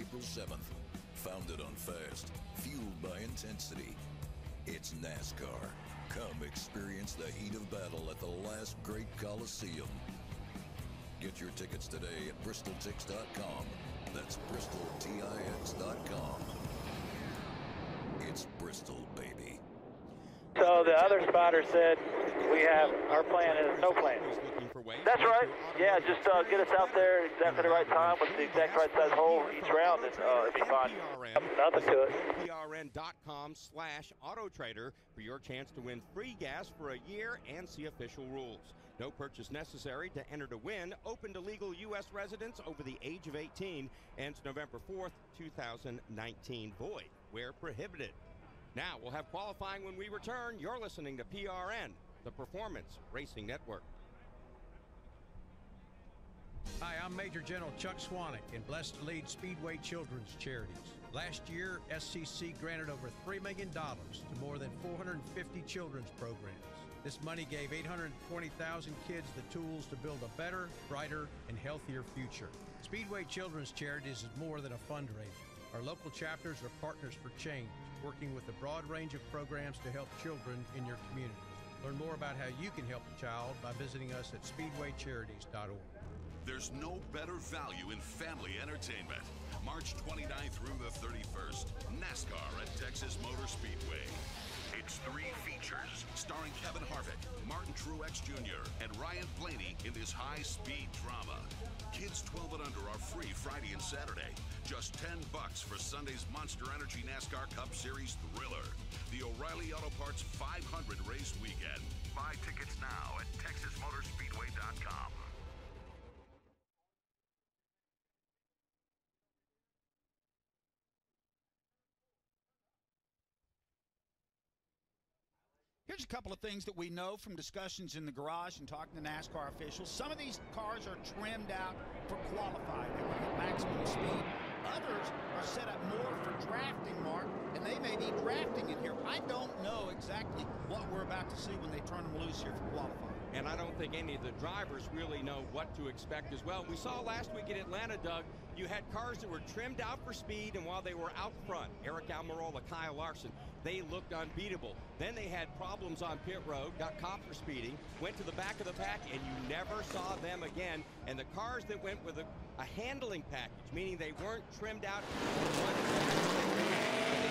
April 7th. Founded on fast, fueled by intensity. It's NASCAR. Come experience the heat of battle at the last great Coliseum. Get your tickets today at bristoltix.com. That's bristoltix.com. It's Bristol, baby. So the other spotter said our plan is no plan. That's right. Yeah, just get us out there exactly the right time with the exact right size hole each round, and it'll be fine. Nothing to it. PRN.com/autotrader for your chance to win free gas for a year and see official rules. No purchase necessary to enter to win. Open to legal U.S. residents over the age of 18. Ends November 4th, 2019. Void where prohibited. Now we'll have qualifying when we return. You're listening to PRN, the Performance Racing Network. Hi, I'm Major General Chuck Swanick and blessed to lead Speedway Children's Charities. Last year, SCC granted over $3 million to more than 450 children's programs. This money gave 820,000 kids the tools to build a better, brighter, and healthier future. Speedway Children's Charities is more than a fundraiser. Our local chapters are partners for change, working with a broad range of programs to help children in your communities. Learn more about how you can help a child by visiting us at speedwaycharities.org. There's no better value in family entertainment. March 29th through the 31st, NASCAR at Texas Motor Speedway. It's 3 features starring Kevin Harvick, Martin Truex Jr., and Ryan Blaney in this high-speed drama. Kids 12 and under are free Friday and Saturday. Just $10 for Sunday's Monster Energy NASCAR Cup Series thriller, the O'Reilly Auto Parts 500 race weekend. Buy tickets now at TexasMotorspeedway.com. Here's a couple of things that we know from discussions in the garage and talking to NASCAR officials. Some of these cars are trimmed out for qualifying. They want to hit maximum speed. Others are set up more for drafting, Mark, and they may be drafting in here. I don't know exactly what we're about to see when they turn them loose here for qualifying. And I don't think any of the drivers really know what to expect as well. We saw last week in Atlanta, Doug, you had cars that were trimmed out for speed, and while they were out front, Eric Almirola, Kyle Larson, they looked unbeatable. Then they had problems on pit road, got caught for speeding, went to the back of the pack, and you never saw them again. And the cars that went with a handling package, meaning they weren't trimmed out, they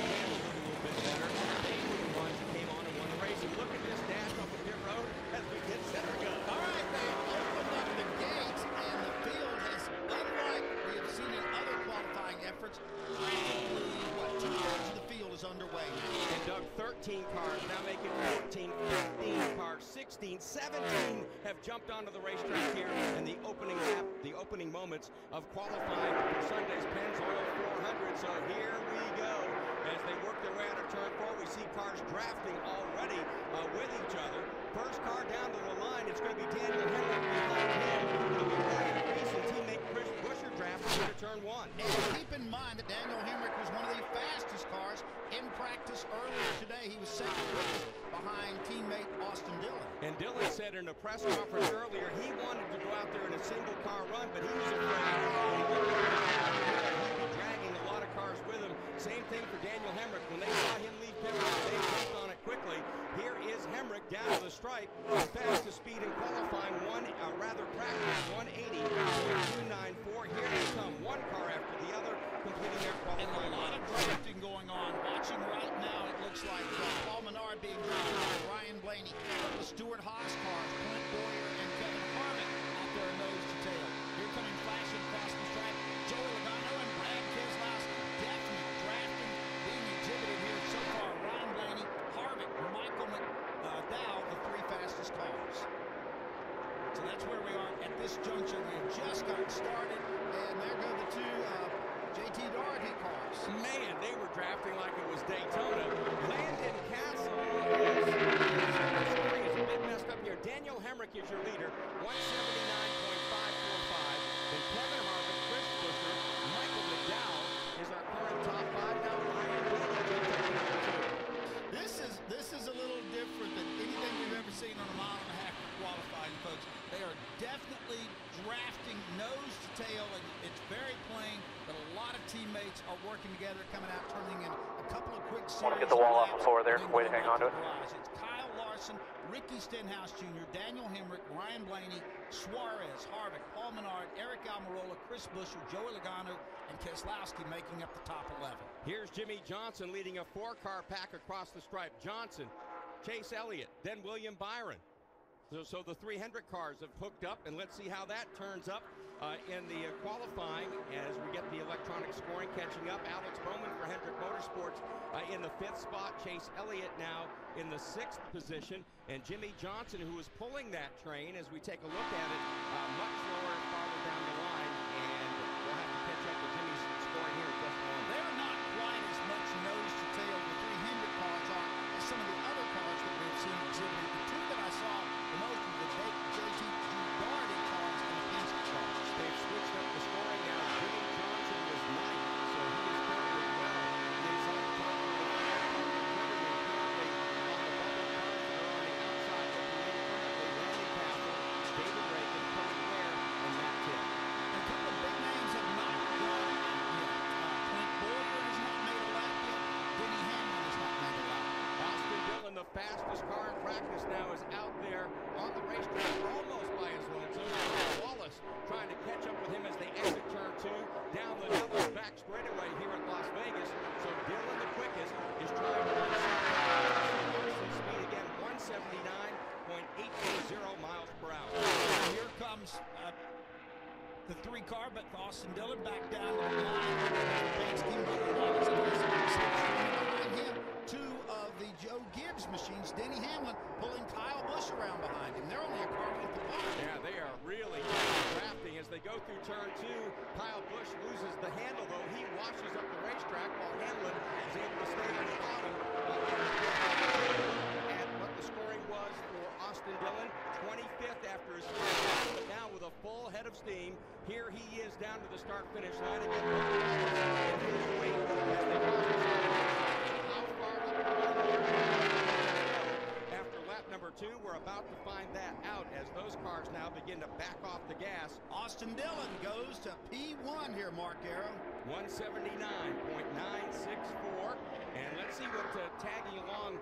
handled it a little bit better. They were the ones that came on and won the race. And look at this dash off the pit road as we hit center go. All right, they opened up the gates, and the field has, unlike we have seen in other qualifying efforts, practically, what, 2/3 of the field is underway now. And Doug, 13 cars now make it 14, 15 cars, 16, 17 have jumped onto the racetrack here in the opening lap, the opening moments of qualifying for Sunday's Pennzoil 400. So here we go. As they work their way out of turn 4, we see cars drafting already with each other. First car down to the line, it's going to be Daniel Hemrick behind him. It'll be Ryan Reese and teammate Chris Buescher drafting into turn 1. And keep in mind that Daniel Hemrick was one of the fastest cars in practice earlier today. He was second quickest behind teammate Austin Dillon. And Dillon said in a press conference earlier he wanted to go out there in a single car run, but he was afraid he'd be dragging a lot of cars with him. Same thing for Daniel Hemrick. When they saw him leave pit road, they jumped on it quickly. Here is Hemrick down to the stripe. His fastest speed in qualifying, practice 180.294. Here they come, one car after the other, completing their qualifying. And a lot of drafting going on. Watching right now, it looks like Paul Menard being drafted by Ryan Blaney. The Stuart Haas cars, Clint Boyer and Kevin Harvick out there nose to tail. Here coming flashing across the track, Joey Logano and Brad Keselowski. Definite drafting being exhibited here so far. Ryan Blaney, Harvick, Michael McDowell, the 3 fastest cars. So that's where we are at this junction. We've just gotten started, and there go the 2 JT Doherty cars. Man, they were drafting like it was Daytona. Landon Castle is a bit messed up here. Daniel Hemrick is your leader, 179.545. Then Kevin Harvick, Chris Buescher, Michael McDowell is our current top 5. Now Ryan Blaney. This is a little different than anything we've ever seen on a mile-and-a-half qualifying, folks. They are definitely drafting nose to tail, and it's very plain that a lot of teammates teammates are working together, coming out, turning in a couple of quick series. Want to get the wall off before there. Way to hang on to it. It's Kyle Larson, Ricky Stenhouse Jr., Daniel Hemrick, Ryan Blaney, Suarez, Harvick, Paul Menard, Eric Almirola, Chris Buescher, Joey Logano, and Keselowski making up the top 11. Here's Jimmy Johnson leading a 4-car pack across the stripe. Johnson, Chase Elliott, then William Byron. So the 300 cars have hooked up, and let's see how that turns up in the qualifying as we get the electronic scoring catching up. Alex Bowman for Hendrick Motorsports in the 5th spot. Chase Elliott now in the 6th position. And Jimmy Johnson, who is pulling that train as we take a look at it, much lower and farther down the line. And we'll have to catch up with Jimmy's scoring here in just a moment. They're not quite as much nose to tail the 300 cars are as some of the other cars that we've seen exhibited. The two that I saw the most were the JT Dugardi cars and the Penske cars. They've switched up the scoring now. Jimmy Johnson was 9th, so he is currently well. He's on top of the David Reagan, Tony Ware, and Matt Tipp. A couple of big names have not gone yet. Clint Bowyer has not made a lap yet. Denny Hamlin has not made a lap. Austin Dillon, the fastest car in practice now, is out there on the racetrack almost by his lonesome. Wallace trying to catch up with him as they exit turn 2 down the Nellis back straightaway here at Las Vegas. So Dillon, the quickest, is trying to run speed again, 179.840 miles per hour. Here comes the 3-car, but Austin Dillon back down the line. Behind him, 2 of the Joe Gibbs machines. Denny Hamlin pulling Kyle Busch around behind him. They're only a car length apart. Yeah, they are really drafting as they go through turn 2. Kyle Busch loses the handle, though. He washes up the racetrack while Hamlin is able to stay on the bottom. And what the scoring was for Austin Dillon, 25th after his first, but now with a full head of steam. Here he is down to the start-finish line again. How far up the after lap number 2, we're about to find that out as those cars now begin to back off the gas. Austin Dillon goes to P1 here, Mark Arrow. 179.964. And let's see what tagging along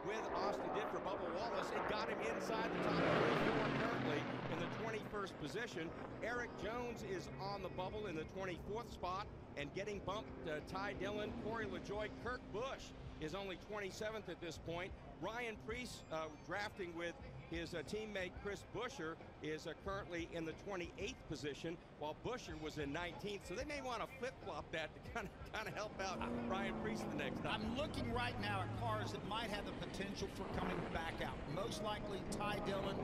with Austin did for Bubba Wallace. It got him inside the top 34 currently in the 21st position. Eric Jones is on the bubble in the 24th spot and getting bumped. Ty Dillon, Corey LaJoie, Kurt Busch is only 27th at this point. Ryan Preece drafting with his teammate Chris Buescher is currently in the 28th position, while Buescher was in 19th. So they may want to flip-flop that to kind of help out Ryan Preece the next time. I'm looking right now at cars that might have the potential for coming back out. Most likely Ty Dillon,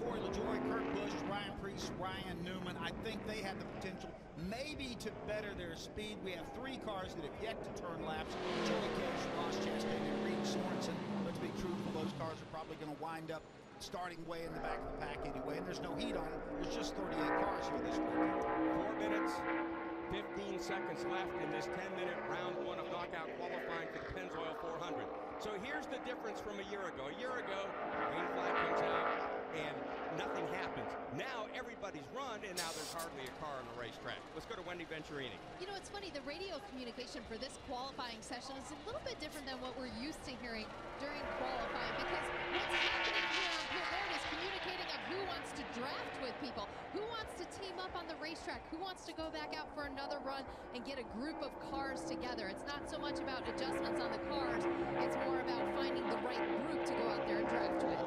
Corey LaJoie, Kurt Busch, Ryan Preece, Ryan Newman. I think they have the potential maybe to better their speed. We have 3 cars that have yet to turn laps. Joey Cage, Ross Chastain, and Reed Sorensen. But to be truthful, those cars are probably going to wind up starting way in the back of the pack anyway, and there's no heat on them. There's just 38 cars here this weekend. 4 minutes, 15 seconds left in this 10-minute round 1 of knockout qualifying for the Pennzoil 400. So here's the difference from a year ago. A year ago, green flag comes out and nothing happens. Now everybody's run, and now there's hardly a car on the racetrack. Let's go to Wendy Venturini. You know, it's funny, the radio communication for this qualifying session is a little bit different than what we're used to hearing during qualifying, because what's happening here on pit road is communicating of who wants to draft with people, who wants to team up on the racetrack, who wants to go back out for another run and get a group of cars together. It's not so much about adjustments on the cars, it's more about finding the right group to go out there and draft with.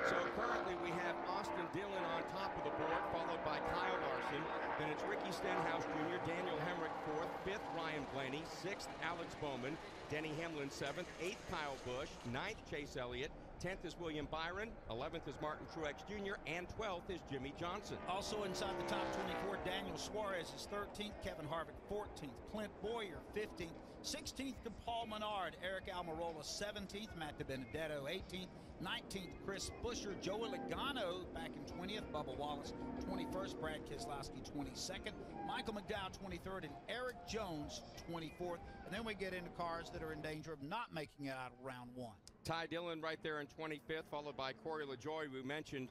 So currently we have Austin Dillon on top of the board, followed by Kyle Larson. Then it's Ricky Stenhouse Jr., Daniel Hemrick 4th, 5th Ryan Blaney, 6th Alex Bowman, Denny Hamlin 7th, 8th Kyle Busch, 9th Chase Elliott, 10th is William Byron, 11th is Martin Truex Jr., and 12th is Jimmy Johnson. Also inside the top 24, Daniel Suarez is 13th, Kevin Harvick 14th, Clint Bowyer 15th, 16th to Paul Menard, Eric Almirola 17th, Matt DiBenedetto 18th, 19th Chris Buescher, Joey Logano back in 20th, Bubba Wallace 21st, Brad Keselowski 22nd, Michael McDowell 23rd, and Eric Jones 24th. And then we get into cars that are in danger of not making it out of round 1. Ty Dillon right there in 25th, followed by Corey LaJoie. We mentioned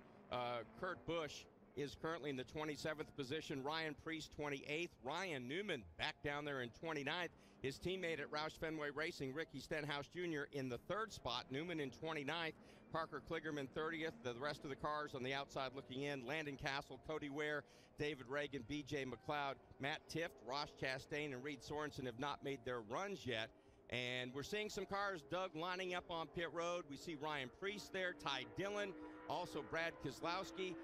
Kurt Busch is currently in the 27th position. Ryan Preece, 28th. Ryan Newman back down there in 29th. His teammate at Roush Fenway Racing, Ricky Stenhouse Jr., in the 3rd spot. Newman in 29th. Parker Kligerman, 30th. The rest of the cars on the outside looking in. Landon Castle, Cody Ware, David Reagan, B.J. McLeod, Matt Tifft, Ross Chastain, and Reed Sorensen have not made their runs yet. And we're seeing some cars, Doug, lining up on pit road. We see Ryan Preece there, Ty Dillon, also Brad Keselowski.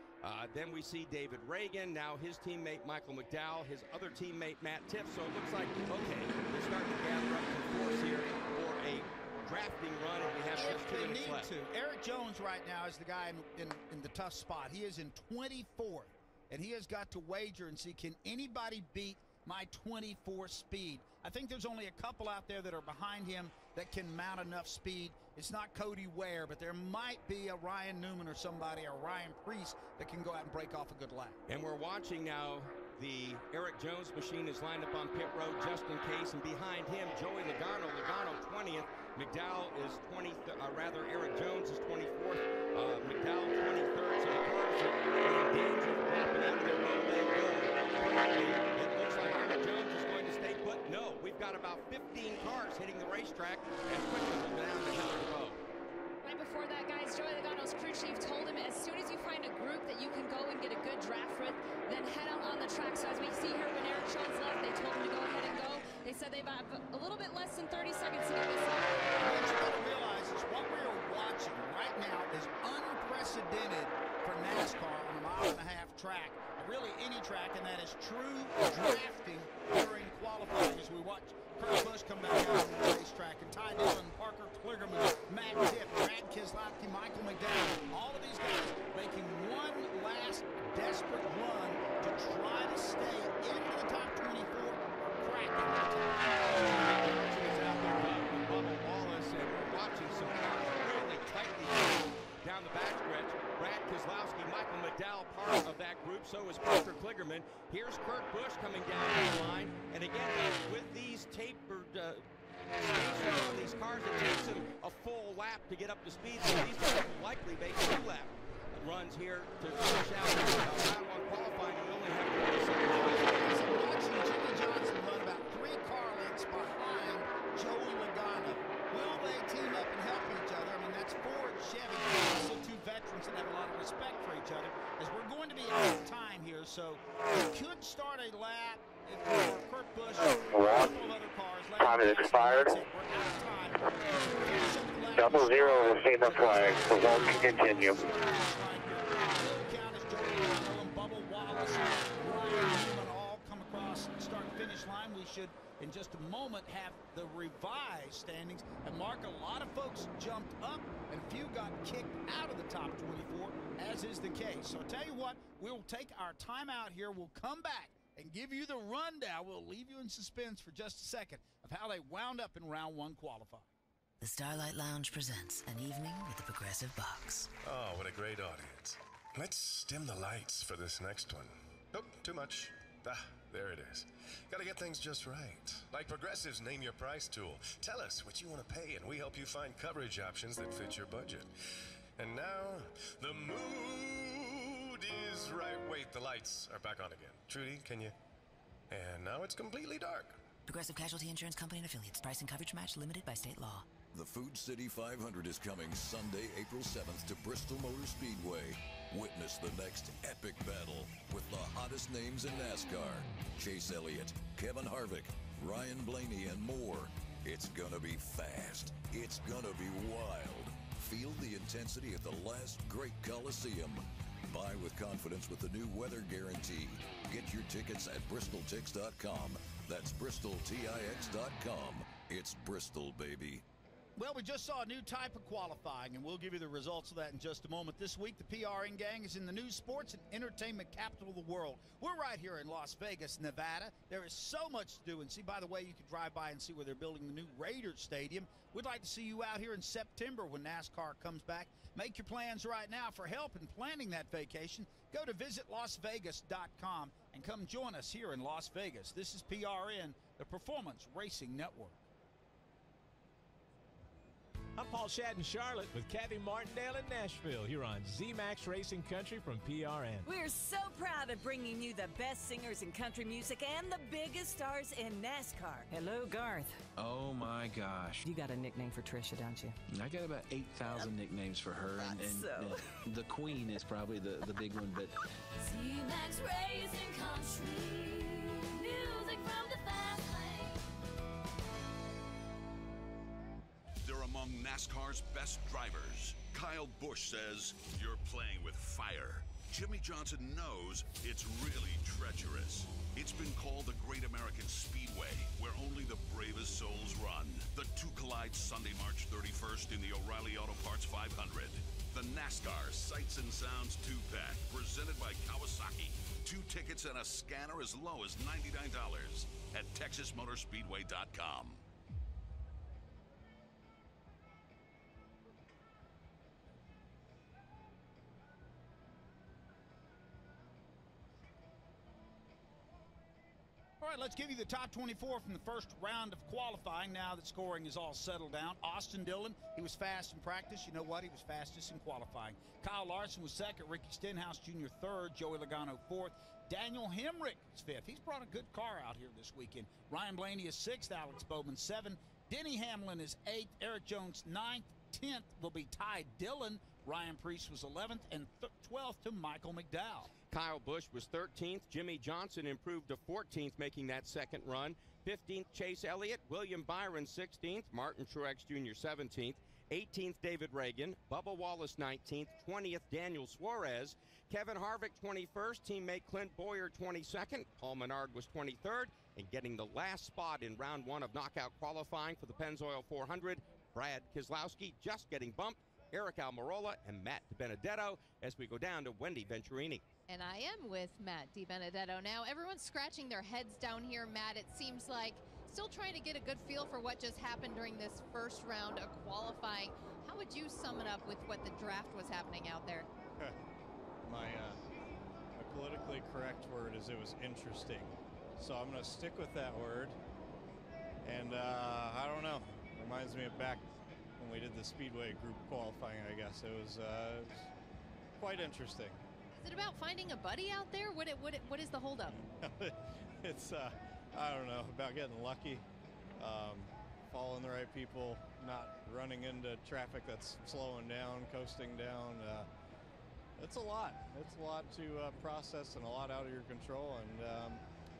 Then we see David Reagan, now his teammate Michael McDowell, his other teammate Matt Tifft. So it looks like, okay, they're starting to gather up some force here for a drafting run, and we have just 2 minutes left. Eric Jones right now is the guy in the tough spot. He is in 24th, and he has got to wager and see, can anybody beat my 24 speed? I think there's only a couple out there that are behind him that can mount enough speed. It's not Cody Ware, but there might be a Ryan Newman or somebody, or Ryan Preece, that can go out and break off a good lap. And we're watching now. The Eric Jones machine is lined up on pit road just in case, and behind him, Joey Logano. Logano 20th. McDowell is 20th, Eric Jones is 24th. McDowell 23rd. So the cars are in danger of dropping out of their road. They go. It looks like Eric Jones is going to stay put. No, we've got about 15 cars hitting the racetrack and quickly down the hill to go. Right before that, guys, Joey Logano's crew chief told him, as soon as you find a group that you can go and get a good draft with, then head out on the track. So as we see here, when Eric Jones left, they told him to go ahead and go. They said they've got a little bit less than 30 seconds to get this out. What you got to realize is what we are watching right now is unprecedented for NASCAR on a 1.5 mile track. Really any track, and that is true drafting during qualifying as we watch Kurt Busch come back out on the racetrack, and Ty Dillon, Parker Kligerman, Matt Tifft, Brad Keselowski, Michael McDowell, all of these guys making one last desperate run to try to stay into the top 24 or crack into the top 24. Is out there with Bubba Wallace, and we're watching some cars really tightly down the backstretch. Brad Keselowski, Michael McDowell, part of that group. So is Parker Kligerman. Here's Kurt Busch coming down the line. And again, with these tapered stations on these cars, it takes them a full lap to get up to speed. So these guys will likely make 2-lap runs here to finish out round 1 qualifying. We only have 40 seconds left. So watching Jimmy Johnson run about 3 car lengths behind Joey Logano. Will they team up and help each other? I mean, that's Ford, Chevy, also 2 veterans that have a lot of respect for each other, as we're going to be out of time here. So you could start a lap if Kurt Busch or a couple of other cars. Time has expired. We're out of time. 00 has seen the flag. The vote can continue. We should, in just a moment, have the revised standings. And Mark, a lot of folks jumped up and a few got kicked out of the top 24, as is the case. So I'll tell you what, we'll take our timeout here. We'll come back and give you the rundown. We'll leave you in suspense for just a second of how they wound up in round 1 qualifying. The Starlight Lounge presents an evening with the Progressive Box. Oh, what a great audience. Let's dim the lights for this next one. Nope, too much. There it is. Gotta get things just right. Like Progressive's Name Your Price tool. Tell us what you want to pay, and we help you find coverage options that fit your budget. And now, the mood is right. Wait, the lights are back on again. Trudy, can you? And now it's completely dark. Progressive Casualty Insurance Company and Affiliates. Price and coverage match limited by state law. The Food City 500 is coming Sunday, April 7th to Bristol Motor Speedway. Witness the next epic battle with the hottest names in NASCAR. Chase Elliott, Kevin Harvick, Ryan Blaney, and more. It's gonna be fast. It's gonna be wild. Feel the intensity at the last great Coliseum. Buy with confidence with the new weather guarantee. Get your tickets at bristoltix.com. That's bristoltix.com. It's Bristol, baby. Well, we just saw a new type of qualifying, and we'll give you the results of that in just a moment. This week, the PRN gang is in the news, sports, and entertainment capital of the world. We're right here in Las Vegas, Nevada. There is so much to do. And see, by the way, you can drive by and see where they're building the new Raiders Stadium. We'd like to see you out here in September when NASCAR comes back. Make your plans right now. For help in planning that vacation, go to visitlasvegas.com and come join us here in Las Vegas. This is PRN, the Performance Racing Network. I'm Paul Shadden Charlotte with Kathy Martindale in Nashville here on Z-Max Racing Country from PRN. We're so proud of bringing you the best singers in country music and the biggest stars in NASCAR. Hello, Garth. Oh, my gosh. You got a nickname for Trisha, don't you? I got about 8,000 nicknames for her, and the Queen is probably the big one, but... Z-Max Racing Country, music from the fast lane. They're among NASCAR's best drivers. Kyle Busch says, "You're playing with fire." Jimmy Johnson knows it's really treacherous. It's been called the Great American Speedway, where only the bravest souls run. The two collide Sunday, March 31st in the O'Reilly Auto Parts 500. The NASCAR Sights and Sounds 2-pack, presented by Kawasaki. 2 tickets and a scanner as low as $99 at TexasMotorspeedway.com. All right, let's give you the top 24 from the first round of qualifying now that scoring is all settled down. Austin Dillon, he was fast in practice. You know what? He was fastest in qualifying. Kyle Larson was second. Ricky Stenhouse Jr. third. Joey Logano fourth. Daniel Hemrick is fifth. He's brought a good car out here this weekend. Ryan Blaney is sixth. Alex Bowman seventh. Denny Hamlin is eighth. Eric Jones ninth. 10th will be Ty Dillon. Ryan Preece was 11th, and 12th to Michael McDowell. Kyle Busch was 13th. Jimmy Johnson improved to 14th, making that second run. 15th, Chase Elliott. William Byron, 16th. Martin Truex Jr., 17th. 18th, David Reagan. Bubba Wallace, 19th. 20th, Daniel Suarez. Kevin Harvick, 21st. Teammate Clint Boyer, 22nd. Paul Menard was 23rd. And getting the last spot in round one of knockout qualifying for the Pennzoil 400, Brad Keselowski just getting bumped. Eric Almirola and Matt DiBenedetto as we go down to Wendy Venturini. And I am with Matt DiBenedetto now. Everyone's scratching their heads down here, Matt. It seems like still trying to get a good feel for what just happened during this first round of qualifying. How would you sum it up with what the draft was happening out there? My politically correct word is it was interesting. So I'm going to stick with that word. And I don't know. Reminds me of back when we did the Speedway group qualifying, I guess. It was quite interesting. Is it about finding a buddy out there? What is the holdup? It's, I don't know, about getting lucky, following the right people, not running into traffic that's slowing down, coasting down. It's a lot. It's a lot to process and a lot out of your control. And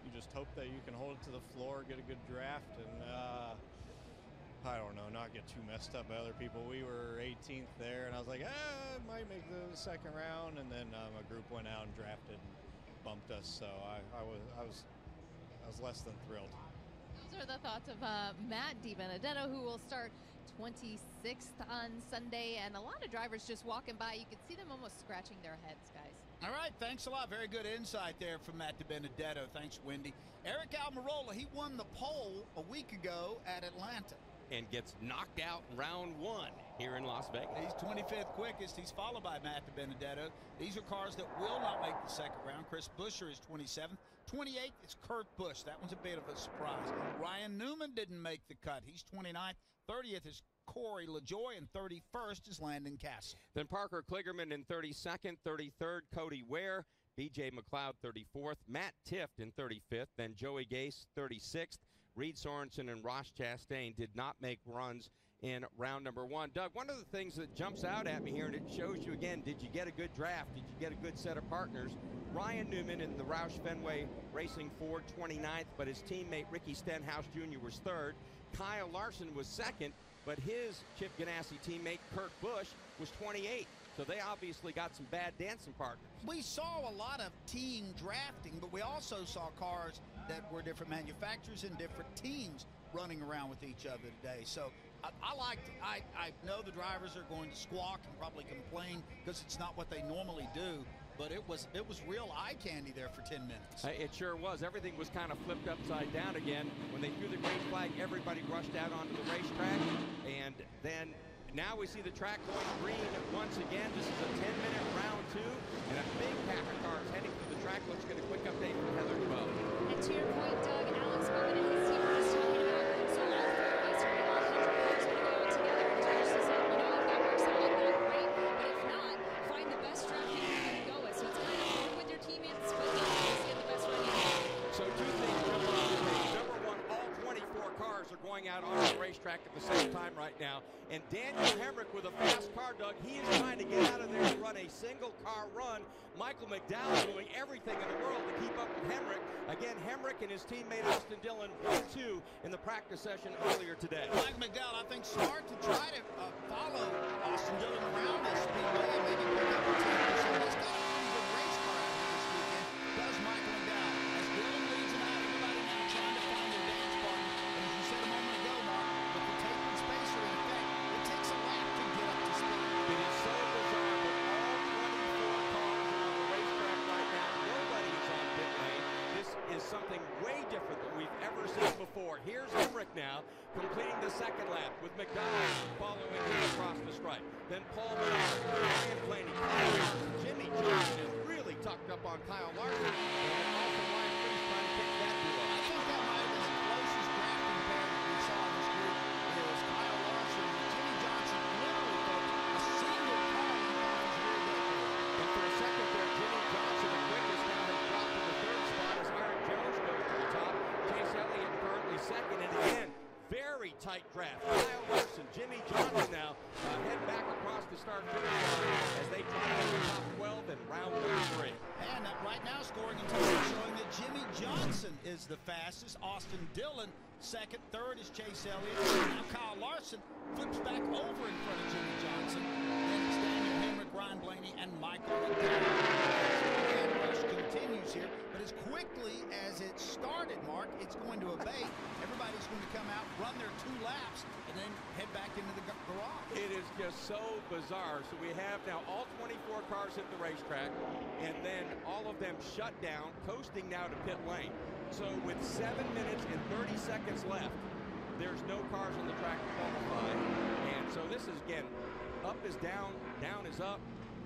you just hope that you can hold it to the floor, get a good draft, and I don't know, not get too messed up by other people. We were 18th there, and I was like, I might make the second round, and then a group went out and drafted and bumped us, so I was less than thrilled. Those are the thoughts of Matt DiBenedetto, who will start 26th on Sunday, and a lot of drivers just walking by. You can see them almost scratching their heads, guys. All right, thanks a lot. Very good insight there from Matt DiBenedetto. Thanks, Wendy. Eric Almirola, he won the pole a week ago at Atlanta. And gets knocked out in round one here in Las Vegas. He's 25th quickest. He's followed by Matt DiBenedetto. These are cars that will not make the second round. Chris Buescher is 27th. 28th is Kurt Busch. That one's a bit of a surprise. Ryan Newman didn't make the cut. He's 29th. 30th is Corey LaJoie, and 31st is Landon Castle. Then Parker Kligerman in 32nd. 33rd, Cody Ware. B.J. McLeod, 34th. Matt Tifft in 35th. Then Joey Gase, 36th. Reed Sorensen and Ross Chastain did not make runs in round number one. Doug, one of the things that jumps out at me here, and it shows you again, did you get a good draft? Did you get a good set of partners? Ryan Newman in the Roush Fenway Racing Ford, 29th, but his teammate Ricky Stenhouse Jr. was third. Kyle Larson was second, but his Chip Ganassi teammate Kurt Busch was 28th. So they obviously got some bad dancing partners. We saw a lot of team drafting, but we also saw cars that were different manufacturers and different teams running around with each other today. So I liked it. I know the drivers are going to squawk and probably complain because it's not what they normally do, but it was real eye candy there for 10 minutes. It sure was. Everything was kind of flipped upside down again. When they threw the green flag, everybody rushed out onto the racetrack, and then now we see the track going green once again. This is a 10-minute round two, and a big pack of cars heading to the track. Let's get a quick update from Heather Dwell. And to your point, Doug, Alex Bowman and his team were just talking about, so all three of us are all 100 cars going to go together. And George says cars are going out on the racetrack at the same time right now. And Daniel Hemrick with a fast car, Doug, he is trying to get out of there and run a single car run. Michael McDowell doing everything in the world to keep up with Hemrick. Again, Hemrick and his teammate Austin Dillon 1-2 in the practice session earlier today. Mike McDowell, I think, smart to try to follow Austin Dillon around this speedway and maybe pick up a 10%. He's got a pretty good race car out here this weekend. Does Michael McDowell. As Dillon leads him out, everybody now trying to find their dance partner. And as you said a moment ago, Mark, with the tapered spacer in effect, it takes a lap to get up to speed. It is so bizarre, but all 24 cars are on the racetrack right now. Nobody is on pit lane. This is something way different than we've ever seen before. Here's Hemrick now, completing the second lap with McDowell following him across the stripe. Then Paul Menard, Ryan Blaney, Kyle Larson, Jimmy Johnson is really tucked up on Kyle Larson. And also Ryan Blaney's trying to kick that duo. I think that might have been the closest drafting pair that we saw in this group. It was Kyle Larson and Jimmy Johnson literally put a single car in on his rear deck. And for a second there, Jimmy Johnson, the quickest, now has dropped to the third spot as Aaron Jones goes to the top. Chase Elliott currently second, and again, very tight draft. Kyle Larson, Jimmy Johnson now head back across the start finish line as they try to the top 12 in round number 3. And right now scoring intelligence showing that Jimmy Johnson is the fastest. Austin Dillon second, third is Chase Elliott. Now Kyle Larson flips back over in front of Jimmy Johnson. Then it's Daniel Hemrick, Ryan Blaney, and Michael McDowell. The rush continues here, but as quickly as it started, Mark, it's going to abate. Everybody's going to come out, run their 2 laps, and then head back into the garage. It is just so bizarre. So we have now all 24 cars at the racetrack, and then all of them shut down, coasting now to pit lane. So with 7 minutes and 30 seconds left, there's no cars on the track to qualify. And so this is, again, up is down, down is up,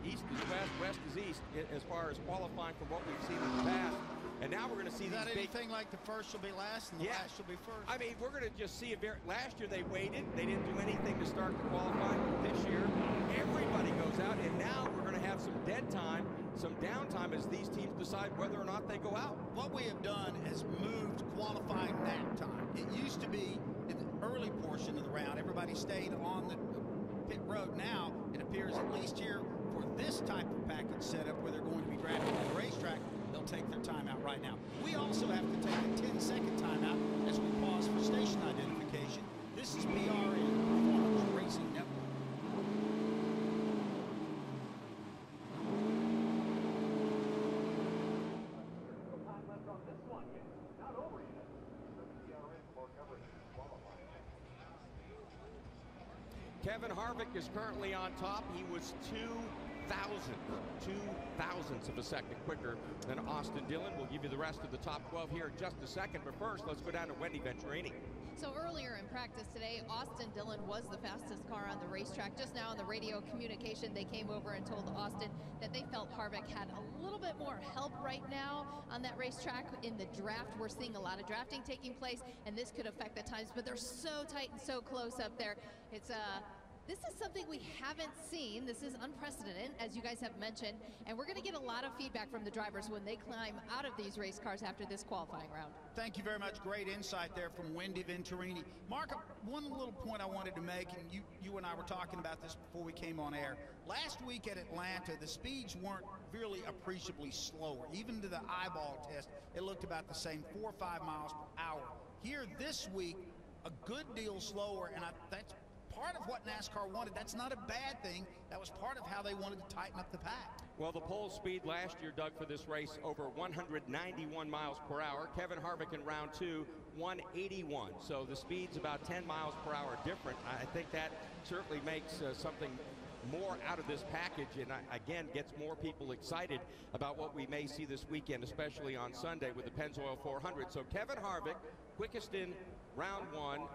east is west, west is east, as far as qualifying from what we've seen in the past. And now we're going to see these big... anything like the first will be last and the last will be first? I mean, we're going to just see last year they waited. They didn't do anything to start the qualifying. This year, everybody goes out, and now we're going to have some dead time, some downtime as these teams decide whether or not they go out. What we have done is moved qualifying nap time. It used to be in the early portion of the round, everybody stayed on the pit road. Now, it appears at least here for this type of package setup where they're going to be drafting at the racetrack, they'll take their time out right now. We also have to take a 10-second timeout as we pause for station identification. This is PRN, Performance Racing Network. Kevin Harvick is currently on top. He was 2,000ths of a second quicker than Austin Dillon. We'll give you the rest of the top 12 here in just a second. But first, let's go down to Wendy Venturini. So earlier in practice today, Austin Dillon was the fastest car on the racetrack. Just now on the radio communication, they came over and told Austin that they felt Harvick had a little bit more help right now on that racetrack. In the draft, we're seeing a lot of drafting taking place, and this could affect the times, but they're so tight and so close up there. It's this is something we haven't seen. This is unprecedented, as you guys have mentioned, and we're going to get a lot of feedback from the drivers when they climb out of these race cars after this qualifying round. Thank you very much. Great insight there from Wendy Venturini. Mark, one little point I wanted to make, and you and I were talking about this before we came on air. Last week at Atlanta, the speeds weren't really appreciably slower. Even to the eyeball test, it looked about the same, 4 or 5 miles per hour. Here this week, a good deal slower, and that's part of what NASCAR wanted. That's not a bad thing. That was part of how they wanted to tighten up the pack. Well, the pole speed last year, Doug, for this race, over 191 miles per hour. Kevin Harvick in round 2, 181. So the speed's about 10 miles per hour different. I think that certainly makes something more out of this package, and again gets more people excited about what we may see this weekend, especially on Sunday with the Pennzoil 400. So Kevin Harvick, quickest in round 1,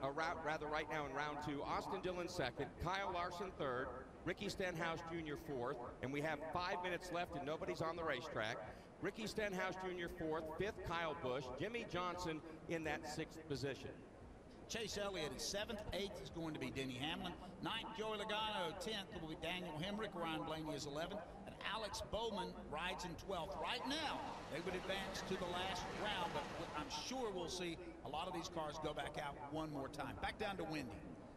rather right now in round 2. Austin Dillon second, Kyle Larson third, Ricky Stenhouse Jr. fourth, and we have 5 minutes left and nobody's on the racetrack. Ricky Stenhouse Jr. fourth, fifth Kyle Busch, Jimmy Johnson in that 6th position. Chase Elliott is 7th, 8th is going to be Denny Hamlin, 9th Joey Logano, 10th will be Daniel Hemrick, Ryan Blaney is 11th, and Alex Bowman rides in 12th. Right now, they would advance to the last round, but I'm sure we'll see a lot of these cars go back out one more time. Back down to Wendy.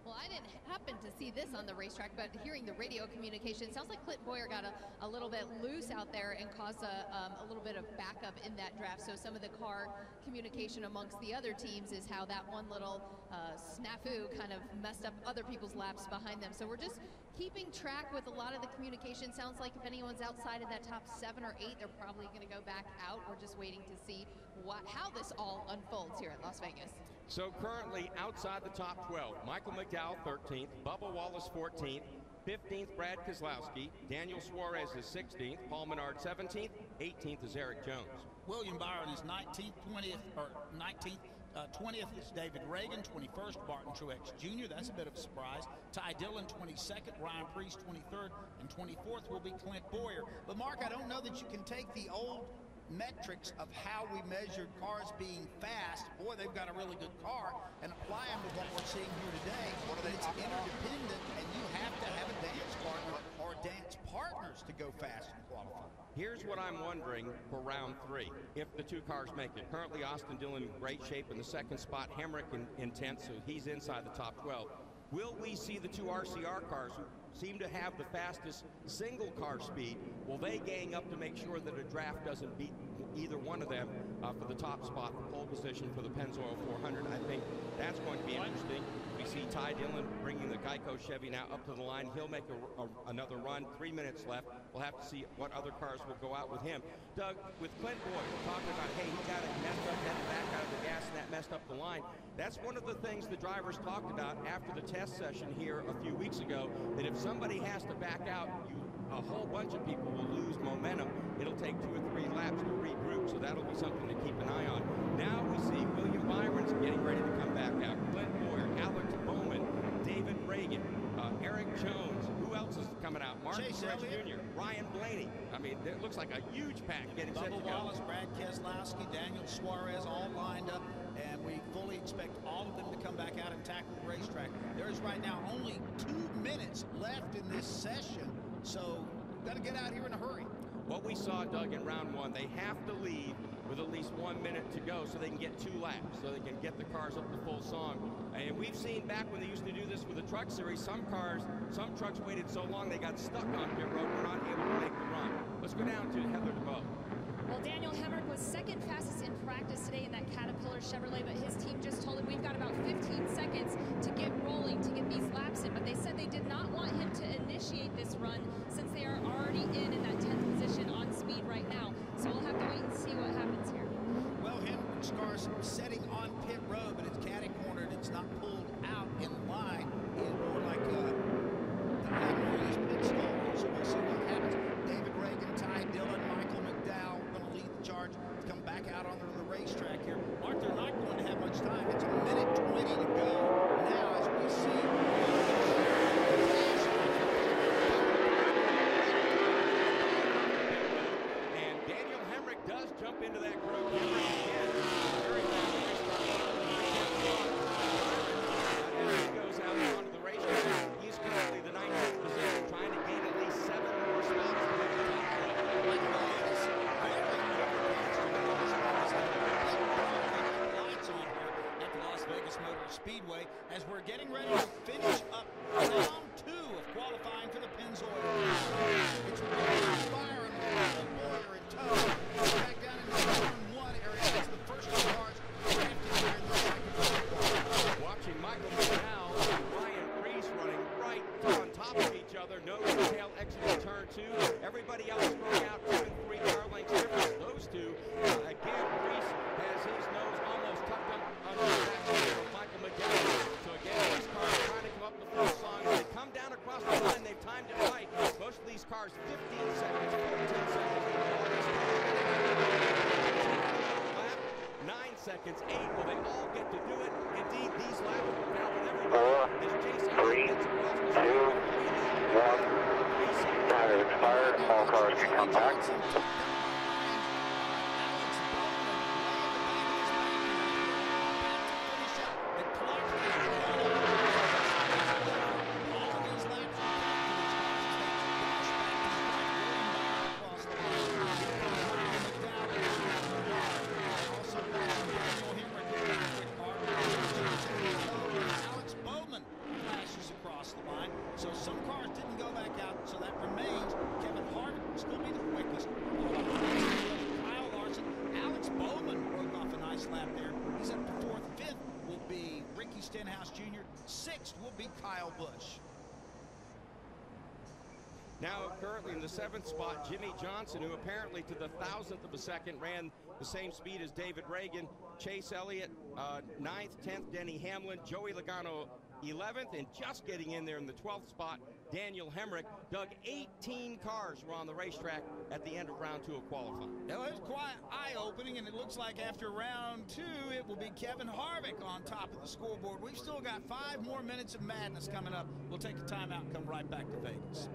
Well, I didn't happen to see this on the racetrack, but hearing the radio communication, sounds like Clinton Boyer got a little bit loose out there and caused a little bit of backup in that draft. So some of the car communication amongst the other teams is how that one little snafu kind of messed up other people's laps behind them. So we're just keeping track with a lot of the communication. Sounds like if anyone's outside of that top 7 or 8, they're probably going to go back out. We're just waiting to see how this all unfolds here at Las Vegas. So currently outside the top 12, Michael McDowell 13th, Bubba Wallace 14th, 15th Brad Keselowski, Daniel Suarez is 16th, Paul Menard 17th, 18th is Eric Jones. William Byron is 19th, 20th, or 19th. 20th is David Reagan, 21st, Barton Truex Jr. That's a bit of a surprise. Ty Dillon, 22nd, Ryan Preece, 23rd, and 24th will be Clint Boyer. But, Mark, I don't know that you can take the old metrics of how we measured cars being fast. Boy, they've got a really good car, and apply them to what we're seeing here today. It's interdependent, and you have to have a dance partner or dance partners to go fast in qualifying. Here's what I'm wondering for round 3, if the 2 cars make it. Currently, Austin Dillon in great shape in the 2nd spot, Hemrick in 10th, so he's inside the top 12. Will we see the 2 RCR cars who seem to have the fastest single car speed? Will they gang up to make sure that a draft doesn't beat either one of them for the top spot, the pole position for the Pennzoil 400? I think that's going to be interesting. We see Ty Dillon bringing the Geico Chevy now up to the line. He'll make another run. 3 minutes left. We'll have to see what other cars will go out with him. Doug, with Clint Boyer talking about, hey, he got it messed up, had to back out of the gas, and that messed up the line. That's one of the things the drivers talked about after the test session here a few weeks ago, that if somebody has to back out, a whole bunch of people will lose momentum. It'll take 2 or 3 laps to regroup, so that'll be something to keep an eye on. Now we see William Byron's getting ready to come back out. Clint Boyer, Alex Bowman, David Reagan, Eric Jones. Who else is coming out? Martin Truex Jr., Ryan Blaney. I mean, it looks like a huge pack getting set to go. Bubba Wallace, Brad Keselowski, Daniel Suarez, all lined up, and we fully expect all of them to come back out and tackle the racetrack. There is right now only 2 minutes left in this session, so we've got to get out here in a hurry. What we saw, Doug, in round 1, they have to leave with at least 1 minute to go so they can get 2 laps, so they can get the cars up to full song. And we've seen back when they used to do this with the truck series, some trucks waited so long they got stuck on pit road, were not able to make the run. Let's go down to Heather DeVoe. Well, Daniel Hemrick was 2nd fastest in practice today in that Caterpillar Chevrolet, but his team just told him we've got about 15 seconds to get rolling, to get these laps in. But they said they did not want him to initiate this run since they are already in that 10th position on speed right now. So we'll have to wait and see what happens here. Well, Hemrick's car's setting on pit road, but it's catty-cornered. It's not pulled out in line. It's more like the Admiral is pit stall. So we'll see what happens. David Reagan, Ty Dillon, Michael McDowell going to lead the charge to come back out onto the racetrack here. Mark, they're not going to have much time. It's 1 minute 20 to go now as we see. And Daniel Hemrick does jump into that group. Very fast as he goes out onto the racetrack. He's currently the 19th position, trying to gain at least 7 more stops to make the top 12. Speedway as we're getting ready to finish up round 2 of qualifying for the Pennzoil. It's William Byron, Boyer, and Toad. Back down in the turn 1 area. That's the first 2 cars drafted here in the second. Watching Michael McDowell and Ryan Preece running right on top of each other. Nose to tail exiting turn 2. Everybody else throwing out 2 and 3 car lengths difference. Those 2, again, Preece has his nose almost tucked up under the back wheel of Michael McDowell. So again, these cars trying to come up the full song. As they come down across the line, they've timed it right. Most of these cars, 15 seconds, 14 seconds. 9 seconds, 8. Will they all get to do it? Indeed, these laps will count with everybody. 4, 3, 2, 1. Time has expired. All cars can come back. Stenhouse Jr. 6th will be Kyle Busch. Now, currently in the 7th spot, Jimmy Johnson, who apparently to the 1,000th of a second ran the same speed as David Reagan. Chase Elliott, 9th, 10th, Denny Hamlin, Joey Logano, 11th, and just getting in there in the 12th spot, Daniel Hemrick. Doug, 18 cars were on the racetrack at the end of round 2 of qualifying. Well, it was quite eye-opening, and it looks like after round 2, it will be Kevin Harvick on top of the scoreboard. We've still got 5 more minutes of madness coming up. We'll take a timeout and come right back to Vegas.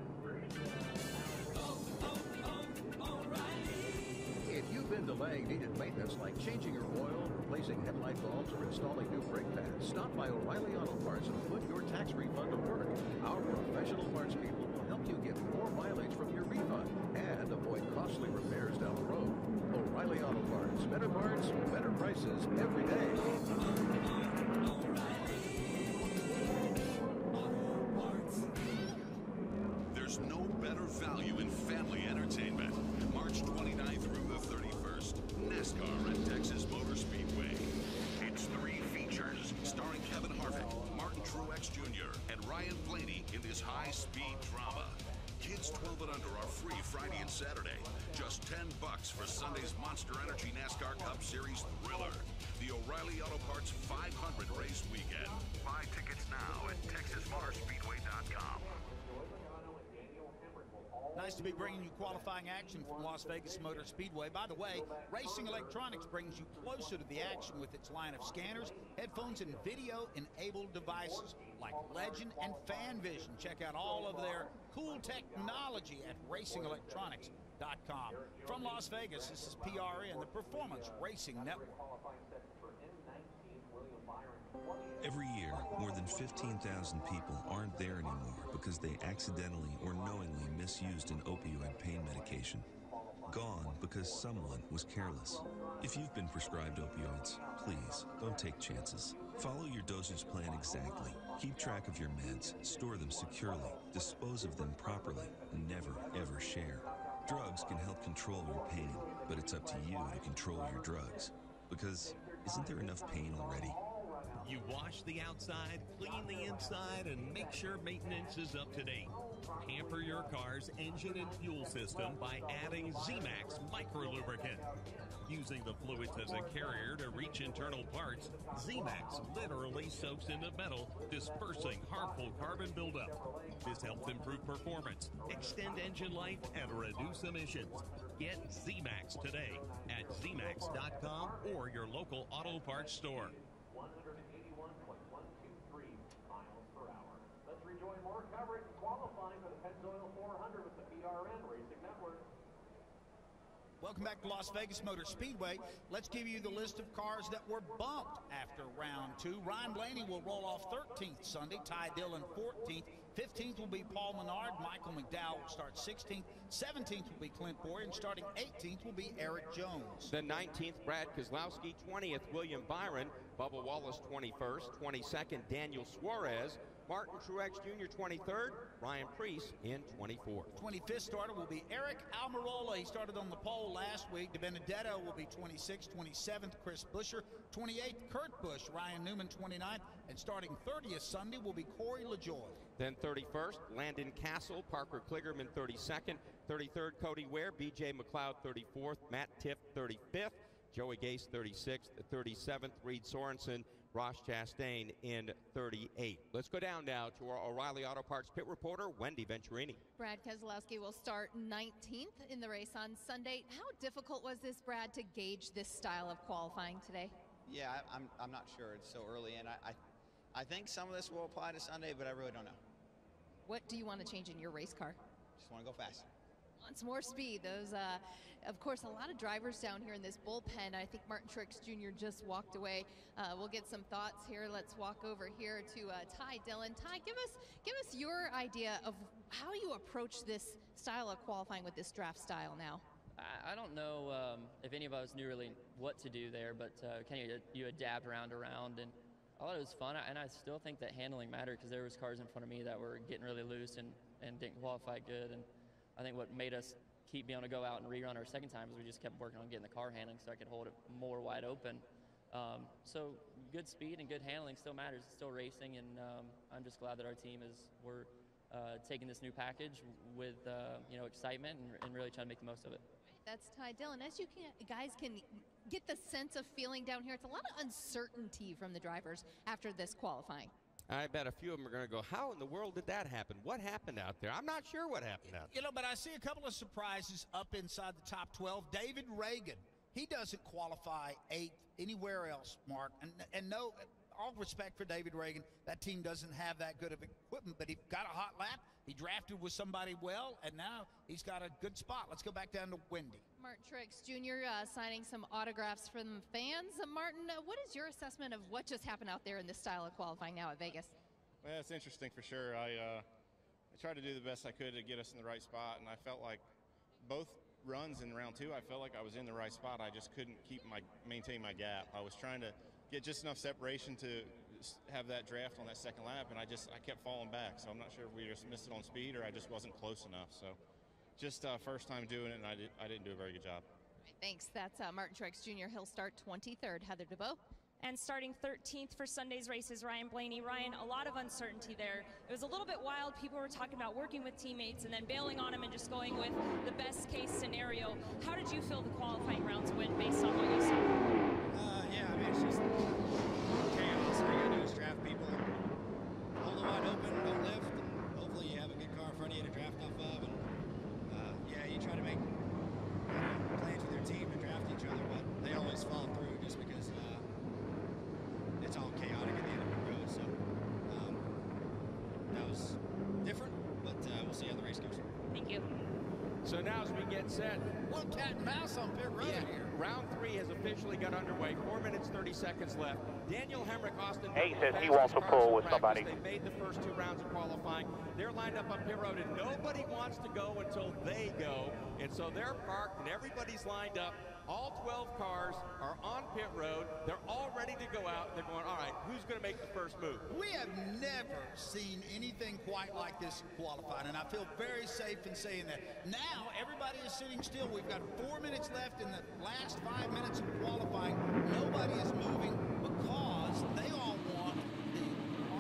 If you've been delaying needed maintenance like changing your oil, replacing headlight bulbs, or installing new brake pads, stop by O'Reilly Auto Parts and put your tax refund to work. Our professional parts people will help you get more mileage from your refund and avoid costly repairs down the road. O'Reilly Auto Parts. Better parts, better prices every day. There's no better value in family entertainment. March 29th through the 31st, NASCAR at Texas Motor Speedway. It's 3 features starring Kevin Harvick, Martin Truex Jr., and Ryan Blaney in this high-speed drama. Kids 12 and under are free Friday and Saturday. Just $10 for Sunday's Monster Energy NASCAR Cup Series thriller. The O'Reilly Auto Parts 500 race weekend. Buy tickets now at TexasMotorspeedway.com. Nice to be bringing you qualifying action from Las Vegas Motor Speedway. By the way, Racing Electronics brings you closer to the action with its line of scanners, headphones, and video-enabled devices like Legend and FanVision. Check out all of their cool technology at RacingElectronics.com. From Las Vegas, this is PRN, the Performance Racing Network. Every year, more than 15,000 people aren't there anymore because they accidentally or knowingly misused an opioid pain medication. Gone because someone was careless. If you've been prescribed opioids, please don't take chances. Follow your dosage plan exactly. Keep track of your meds, store them securely, dispose of them properly, and never, ever share. Drugs can help control your pain, but it's up to you to control your drugs. Because isn't there enough pain already? You wash the outside, clean the inside, and make sure maintenance is up to date. Pamper your car's engine and fuel system by adding Z-Max Micro Lubricant. Using the fluids as a carrier to reach internal parts, Z-Max literally soaks into metal, dispersing harmful carbon buildup. This helps improve performance, extend engine life, and reduce emissions. Get Z-Max today at zmax.com or your local auto parts store. 181.123 miles per hour. Let's rejoin more coverage qualifying for the Pennzoil 400 with the PRN Racing Network. Welcome back to Las Vegas Motor Speedway. Let's give you the list of cars that were bumped after round 2. Ryan Blaney will roll off 13th Sunday. Ty Dillon 14th. 15th will be Paul Menard. Michael McDowell will start 16th. 17th will be Clint Boyer. And starting 18th will be Eric Jones. Then 19th, Brad Keselowski. 20th, William Byron. Bubba Wallace, 21st. 22nd, Daniel Suarez. Martin Truex Jr., 23rd. Ryan Preece in 24th. 25th starter will be Eric Almirola. He started on the pole last week. DiBenedetto will be 26th. 27th, Chris Buescher. 28th, Kurt Busch. Ryan Newman, 29th. And starting 30th Sunday will be Corey LaJoie. Then 31st, Landon Castle. Parker Kligerman, 32nd. 33rd, Cody Ware. B.J. McLeod, 34th. Matt Tiff, 35th. Joey Gase, 36th. 37th, Reed Sorensen. Ross Chastain in 38th. Let's go down now to our O'Reilly Auto Parts pit reporter, Wendy Venturini. Brad Keselowski will start 19th in the race on Sunday. How difficult was this, Brad, to gauge this style of qualifying today? Yeah, I'm not sure. It's so early, and I think some of this will apply to Sunday, but I really don't know. What do you want to change in your race car? Just want to go faster. Wants more speed. Those, of course, a lot of drivers down here in this bullpen. I think Martin Truex Jr. just walked away. We'll get some thoughts here. Let's walk over here to Ty Dillon. Ty, give us your idea of how you approach this style of qualifying with this draft style now. I don't know if any of us knew really what to do there, but you adapt round to round, and I thought it was fun, and I still think that handling mattered because there was cars in front of me that were getting really loose and didn't qualify good, and I think what made us keep being able to go out and rerun our second time is we just kept working on getting the car handling so I could hold it more wide open. So good speed and good handling still matters. It's still racing, and I'm just glad that our team we're taking this new package with excitement and really trying to make the most of it. That's Ty Dillon. As you guys can get the sense of feeling down here, it's a lot of uncertainty from the drivers after this qualifying. I bet a few of them are going to go, how in the world did that happen? What happened out there? I'm not sure what happened out there. But I see a couple of surprises up inside the top 12. David Reagan, he doesn't qualify 8th anywhere else, Mark. And no, all respect for David Reagan, that team doesn't have that good of equipment, but he got a hot lap. He drafted with somebody well, and now he's got a good spot. Let's go back down to Wendy. Martin Truex Jr. Signing some autographs from fans. Martin, what is your assessment of what just happened out there in this style of qualifying now at Vegas? Well, it's interesting for sure. I tried to do the best I could to get us in the right spot, and I felt like both runs in round 2, I felt like I was in the right spot. I just couldn't maintain my gap. I was trying to get just enough separation to have that draft on that second lap, and I kept falling back. So I'm not sure if we just missed it on speed or I just wasn't close enough. So just first time doing it, and I didn't do a very good job. Thanks. That's Martin Truex Jr. He'll start 23rd. Heather DeBow. And starting 13th for Sunday's races, Ryan Blaney. Ryan, a lot of uncertainty there. It was a little bit wild. People were talking about working with teammates and then bailing on them and just going with the best case scenario. How did you feel the qualifying rounds went based on what you saw? Yeah, I mean, it's just chaos. All you gotta do is draft people, hold it wide open, don't lift, and hopefully you have a good car in front of you to draft off of. And yeah, you try to make plans with your team to draft each other, but they always fall through just because it's all chaotic at the end of the road. So that was different, but we'll see how the race goes. Thank you. So now as we get set, one cat and mouse on pit road here. Round 3 has officially got underway. 4 minutes, 30 seconds left. Daniel Hemrick, Austin. He says he wants to pull with somebody. They made the first 2 rounds of qualifying. They're lined up on pit road, and nobody wants to go until they go. And so they're parked, and everybody's lined up. All 12 cars are on pit road. They're all ready to go out. They're going, all right, who's going to make the first move? We have never seen anything quite like this qualifying, and I feel very safe in saying that. Now, everybody is sitting still. We've got 4 minutes left in the last 5 minutes of qualifying. Nobody is moving because they all want the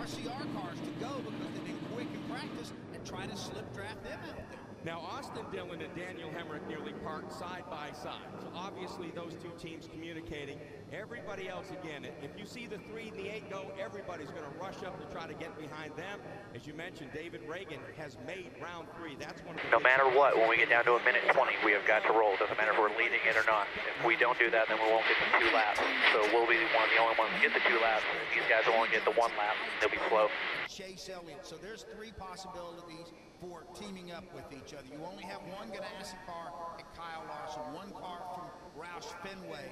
RCR cars to go because they've been quick in practice and try to slip draft them out there. Now, Austin Dillon and Daniel Hemrick nearly parked side by side. So obviously those two teams communicating. Everybody else, again, if you see the 3 and the 8 go, everybody's going to rush up to try to get behind them. As you mentioned, David Reagan has made round 3. That's one of the no matter what, when we get down to a minute 20, we have got to roll. Doesn't matter if we're leading it or not. If we don't do that, then we won't get the 2 laps. So we'll be one of the only ones to get the 2 laps. These guys will only get the 1 lap. They'll be slow. Chase Elliott. So there's 3 possibilities for teaming up with each other. You only have 1 Ganassi car at Kyle Larson, 1 car from Roush Fenway.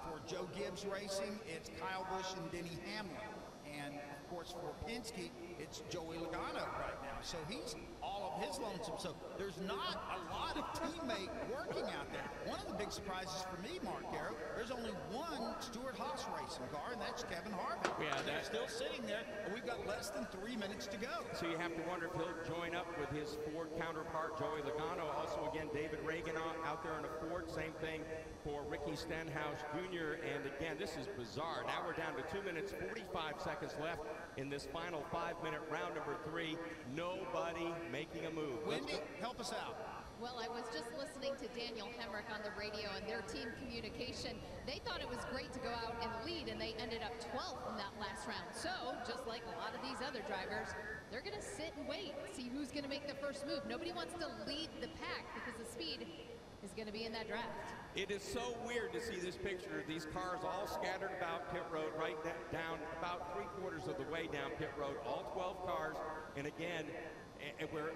For Joe Gibbs Racing, it's Kyle Busch and Denny Hamlin. And, of course, for Penske, it's Joey Logano right now. So he's all of his lonesome. So there's not a lot of teammate working out there. One of the big surprises for me, Mark Garrett, there's only 1 Stewart-Haas racing car, and that's Kevin Harvick. Yeah, they're still sitting there, and we've got less than 3 minutes to go. So you have to wonder if he'll join up with his Ford counterpart, Joey Logano. Also, again, David Reagan out there in a Ford. Same thing for Ricky Stenhouse Jr. And again, this is bizarre. Now we're down to 2 minutes, 45 seconds left in this final 5-minute round number 3. Nobody making a move. Wendy, help us out. Well, I was just listening to Daniel Hemrick on the radio and their team communication. They thought it was great to go out and lead, and they ended up 12th in that last round. So, just like a lot of these other drivers, they're going to sit and wait, see who's going to make the first move. Nobody wants to lead the pack because the speed is going to be in that draft. It is so weird to see this picture of these cars all scattered about pit road, right down about 3/4 of the way down pit road, all 12 cars. And again, we're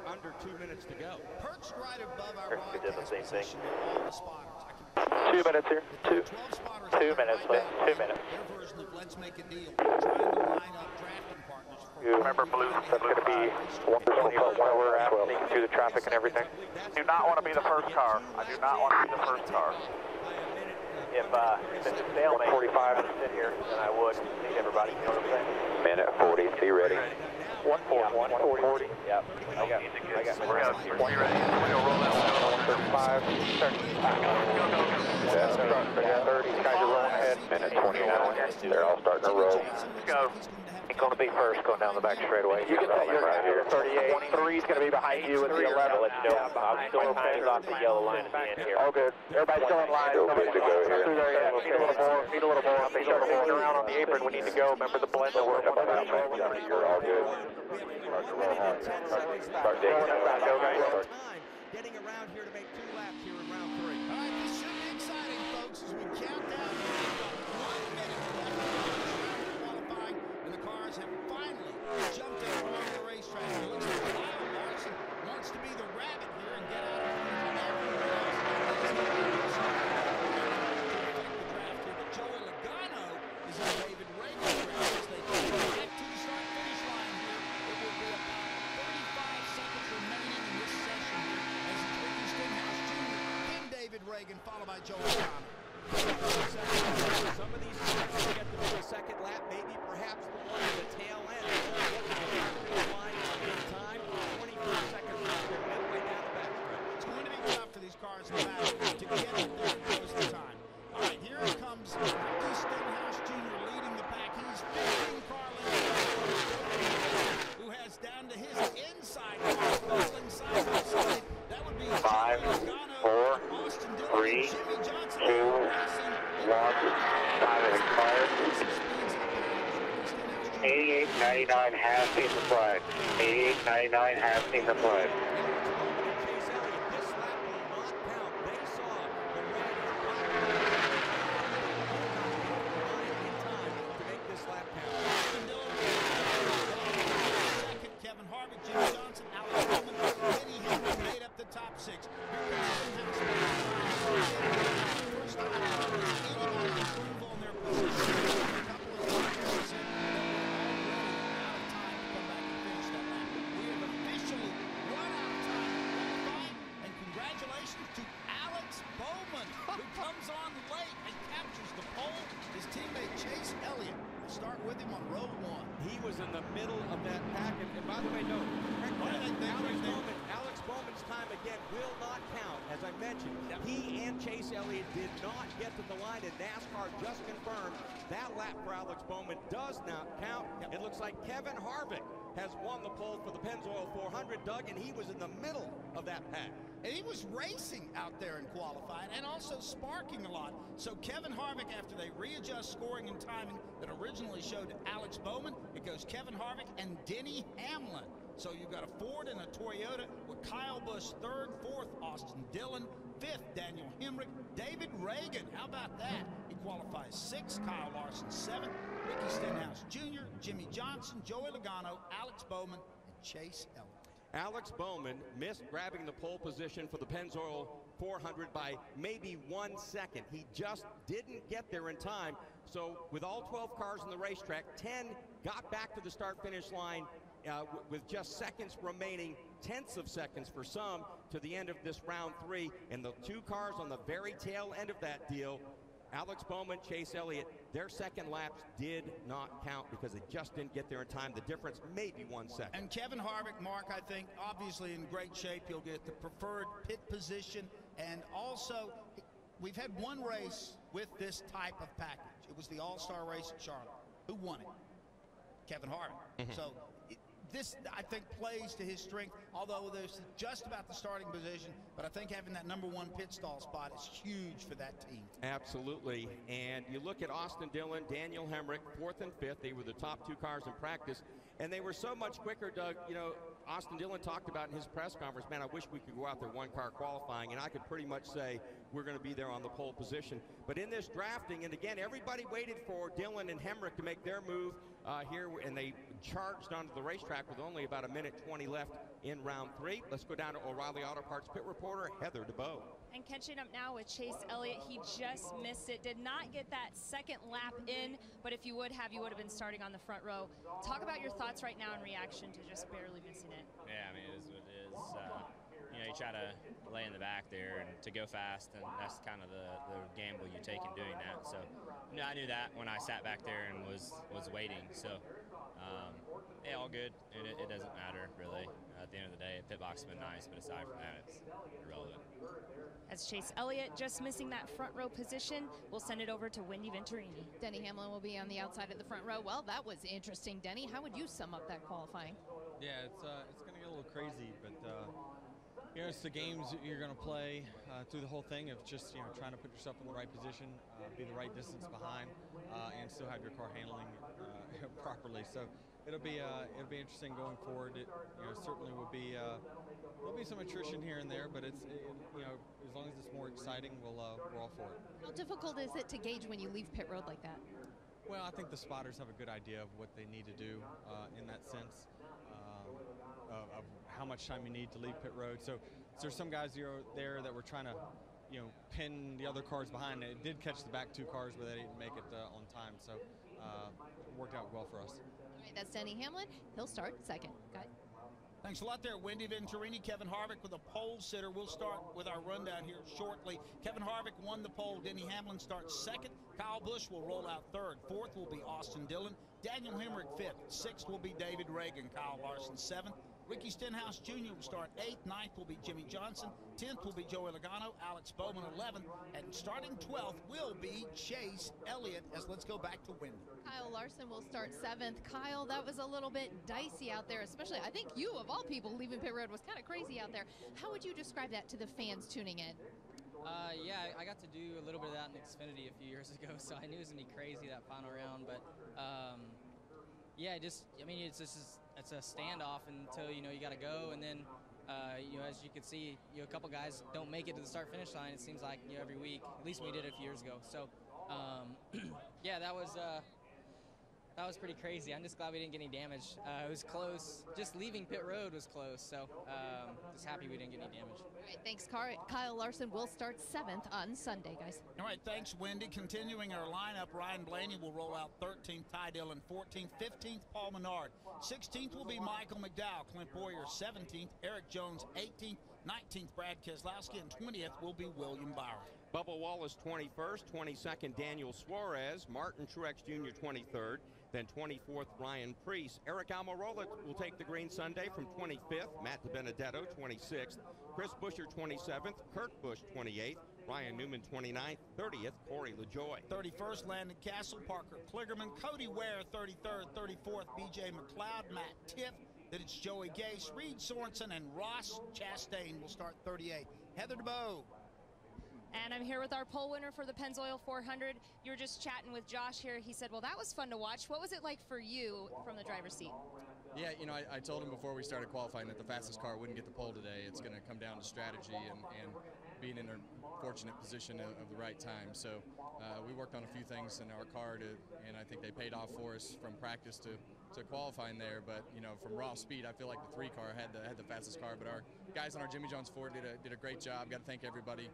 under 2 minutes to go. Perched right above our broadcast same thing. position are all the spotters. 2 minutes here. 2 minutes left. 2 minutes. Their version of let's make a deal. Trying to line up drafting partners. You remember blue, that's going to be 1% where we're at, thinking through the traffic and everything. Do not want to be the first car. I do not want to be the first car. If it's a stalemate 45 minutes in here, then I would think everybody, you know what I'm saying? Minute 42. RC ready. 140. Yep. I got. We're going to roll that 135. Yeah, starting for 30. Guys are rolling ahead. Minute 20 now. They're all starting to roll. Let's go. Going to be first, going down the back straightaway. You get that, you're right here. 38. 23 is going to be behind you with the 11. Let you know. I'm still okay. Off the yellow line at the end here. All good. Everybody's still in line. Still good to go here. Through there, yeah. Need a little more. Need a little more. If they start moving around on the apron, we need to go. Remember the blend that we're about that. You're all good. Start to roll hard. Start digging that back. Go, guys. Getting around here to make 2 laps here in round 3. All right, this should be exciting, folks, as we count down. We've got 1 minute left of qualifying, and the cars have finally jumped in from over the racetrack. It looks like Kyle Larson wants to be the rabbit here and get out of everyone else. But Joey Logano is in David Reagan's race as they get back to the start-finish line here. It will be about 35 seconds remaining in this session here as Ricky Stenhouse Jr., then David Reagan, followed by Joey Logano. Some of these cars will get to make a second lap, maybe perhaps the one at the tail end. Get to the finish line in time. 24 seconds left there, midway down the backstretch. It's going to be tough for these cars to get up there close to time. All right, here it comes. Ricky Stenhouse Jr. leading the pack. He's 15 car lengths, who has down to his inside car, battling side by side. That would be 5, 4, 3, 2, 1. Time has expired. 88.99 has seen the flag. 88.99 has seen the flag. Kevin Harvick, Jimmy Johnson, Alex Bowman, Denny Hamlin made up the top 6. Here comes first time anybody improve on their position. A couple of drivers said that we're already out of time to come back and finish that lap. We have officially run out of time to qualify, and congratulations to Alex Bowman, who comes on late and captures the pole. His teammate Chase Elliott will start with him on row 1. He was in the middle of that pack, and by the way, no, Alex Bowman's time again will not count. As I mentioned, he and Chase Elliott did not get to the line, and NASCAR just confirmed that lap for Alex Bowman does not count. It looks like Kevin Harvick has won the pole for the Pennzoil 400, Doug, and he was in the middle of that pack. And he was racing out there in qualifying and also sparking a lot. So Kevin Harvick, after they readjust scoring and timing that originally showed Alex Bowman, it goes Kevin Harvick and Denny Hamlin. So you've got a Ford and a Toyota with Kyle Busch 3rd, 4th, Austin Dillon, 5th, Daniel Hemrick, David Reagan. How about that? He qualifies 6th, Kyle Larson 7th, Ricky Stenhouse Jr., Jimmy Johnson, Joey Logano, Alex Bowman, and Chase Elliott. Alex Bowman missed grabbing the pole position for the Pennzoil 400 by maybe 1 second. He just didn't get there in time. So with all 12 cars on the racetrack, 10 got back to the start-finish line with just seconds remaining, tenths of seconds for some, to the end of this round 3. And the 2 cars on the very tail end of that deal, Alex Bowman, Chase Elliott, their second laps did not count because they just didn't get there in time. The difference may be 1 second. And Kevin Harvick, Mark, I think, obviously in great shape. He'll get the preferred pit position. And also, we've had one race with this type of package. It was the All-Star race at Charlotte. Who won it? Kevin Harvick. So this, I think, plays to his strength, although there's just about the starting position. But I think having that #1 pit stall spot is huge for that team. Absolutely. And you look at Austin Dillon, Daniel Hemrick, 4th and 5th. They were the top 2 cars in practice. And they were so much quicker, Doug. You know, Austin Dillon talked about in his press conference, man, I wish we could go out there 1-car qualifying, and I could pretty much say we're going to be there on the pole position. But in this drafting, and again, everybody waited for Dillon and Hemrick to make their move here, and they charged onto the racetrack with only about 1:20 left in round 3. Let's go down to O'Reilly Auto Parts pit reporter Heather DeBow. And catching up now with Chase Elliott, he just missed it. Did not get that second lap in, but if you would have, you would have been starting on the front row. Talk about your thoughts right now in reaction to just barely missing it. Yeah, I mean, it is what it is. You know, you try to lay in the back there and to go fast, and that's kind of the gamble you take in doing that. So, you know, I knew that when I sat back there and was waiting. So, all good, and it doesn't matter, really. At the end of the day, pit box has been nice, but aside from that, it's irrelevant. As Chase Elliott just missing that front row position, we'll send it over to Wendy Venturini. Denny Hamlin will be on the outside of the front row. Well, that was interesting, Denny. How would you sum up that qualifying? Yeah, it's going to get a little crazy, but you know, it's the games you're going to play through the whole thing of just, you know, trying to put yourself in the right position, be the right distance behind, and still have your car handling properly. So it'll be interesting going forward. It, you know, certainly will be there'll be some attrition here and there, but you know, as long as it's more exciting, we're all for it. How difficult is it to gauge when you leave pit road like that? Well, I think the spotters have a good idea of what they need to do in that sense. Of how much time you need to leave pit road. So there's some guys there that were trying to, you know, pin the other cars behind. It did catch the back two cars, but they didn't make it on time. So it worked out well for us. All right, that's Denny Hamlin. He'll start second. Got it. Thanks a lot there, Wendy Venturini. Kevin Harvick with a pole sitter. We'll start with our rundown here shortly. Kevin Harvick won the pole. Denny Hamlin starts second. Kyle Busch will roll out third. Fourth will be Austin Dillon. Daniel Hemrick fifth. Sixth will be David Reagan. Kyle Larson seventh. Ricky Stenhouse Jr. will start 8th, 9th will be Jimmy Johnson, 10th will be Joey Logano, Alex Bowman 11th, and starting 12th will be Chase Elliott, as let's go back to Wendy. Kyle Larson will start 7th. Kyle, that was a little bit dicey out there, especially, I think you, of all people, leaving pit road was kind of crazy out there. How would you describe that to the fans tuning in? Yeah, I got to do a little bit of that in Xfinity a few years ago, so I knew it was going to be crazy that final round, but yeah, I mean, it's a standoff until, you know, you got to go, and then, you know, as you can see, you know, a couple guys don't make it to the start-finish line, it seems like, you know, every week. At least we did it a few years ago. So, yeah, that was pretty crazy. I'm just glad we didn't get any damage. It was close. Just leaving pit road was close, so just happy we didn't get any damage. All right, thanks, Kyle Larson will start 7th on Sunday, guys. All right, thanks, Wendy. Continuing our lineup, Ryan Blaney will roll out 13th, Ty Dillon 14th, 15th, Paul Menard. 16th will be Michael McDowell, Clint Boyer 17th, Eric Jones 18th, 19th, Brad Keselowski, and 20th will be William Byron. Bubba Wallace 21st, 22nd Daniel Suarez, Martin Truex Jr. 23rd, then 24th Ryan Preece. Eric Almirola will take the green Sunday from 25th, Matt DiBenedetto 26th, Chris Buescher 27th, Kurt Busch 28th, Ryan Newman 29th, 30th Corey LaJoie. 31st Landon Castle, Parker Kligerman, Cody Ware 33rd, 34th BJ McLeod, Matt Tiff. Then it's Joey Gase, Reed Sorensen, and Ross Chastain will start 38th. Heather DeBow. And I'm here with our pole winner for the Pennzoil 400. You were just chatting with Josh here. He said, well, that was fun to watch. What was it like for you from the driver's seat? Yeah, you know, I told him before we started qualifying that the fastest car wouldn't get the pole today. It's going to come down to strategy and being in a fortunate position of the right time. So we worked on a few things in our car, and I think they paid off for us from practice to qualifying there. But, you know, from raw speed, I feel like the 3 car had the fastest car. But our guys on our Jimmy John's Ford did a great job. Got to thank everybody,